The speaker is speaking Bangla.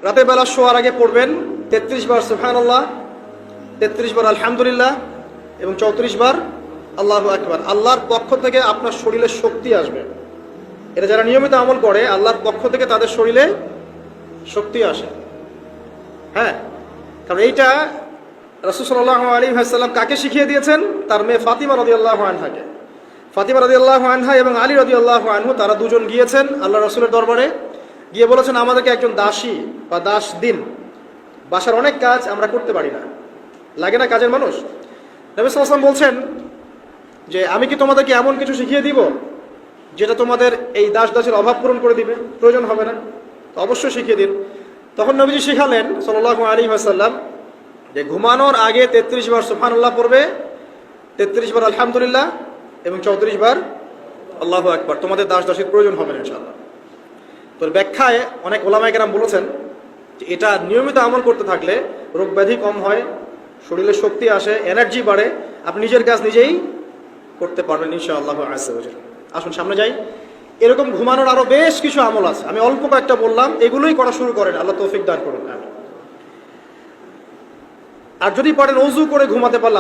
রাতের বেলা শোয়ার আগে পড়বেন 33 বার সুবহানাল্লাহ, 33 বার আলহামদুলিল্লাহ এবং 34 বার আল্লাহু আকবার। আল্লাহর পক্ষ থেকে আপনার শরীরে শক্তি আসবে। এটা যারা নিয়মিত আমল করে আল্লাহর পক্ষ থেকে তাদের শরীরে শক্তি আসে। হ্যাঁ, কারণ এইটা রাসূল সাল্লাল্লাহু আলাইহি ওয়াসাল্লাম কাকে শিখিয়ে দিয়েছেন? তার মেয়ে ফাতিমা রাদিয়াল্লাহু আনহাকে। ফাতিমা রাদিয়াল্লাহু আনহা এবং আলী রাদিয়াল্লাহু আনহু তারা দুজন গিয়েছেন আল্লাহ রাসূলের দরবারে, গিয়ে বলেছেন আমাদেরকে একজন দাসী বা দাস দিন, বাসার অনেক কাজ আমরা করতে পারি না, লাগে না কাজের মানুষ। নবী সাল্লাল্লাহু আলাইহি ওয়াসাল্লাম বলছেন যে আমি কি তোমাদেরকে এমন কিছু শিখিয়ে দিব যেটা তোমাদের এই দাস দাসের অভাব পূরণ করে দিবে, প্রয়োজন হবে না? তো অবশ্যই শিখিয়ে দিন। তখন নবীজি শিখালেন সাল্লাল্লাহু আলাইহি ওয়াসাল্লাম যে ঘুমানোর আগে 33 বার সুবহানাল্লাহ পড়বে, 33 বার আলহামদুলিল্লাহ এবং 34 বার আল্লাহু আকবার। তোমাদের দাস দাসীর প্রয়োজন হবে না ইনশাআল্লাহ। তো ব্যাখ্যায় অনেক ওলামায়ে কেরাম বলেছেন যে এটা নিয়মিত আমল করতে থাকলে রোগ ব্যাধি কম হয়, শরীরে শক্তি আসে, এনার্জি বাড়ে, আপনি নিজের কাজ নিজেই করতে পারবেন ইনশাআল্লাহ আযজা ওয়া জাল্লা। আসুন সামনে যাই। এরকম ঘুমানোর আরো বেশ কিছু আমল আছে, আমি অল্প কয়েকটা বললাম, এগুলোই করা শুরু করেন, আল্লাহ তৌফিক দান করুন। আর যদি পারেন ওযু করে ঘুমাতে পারলে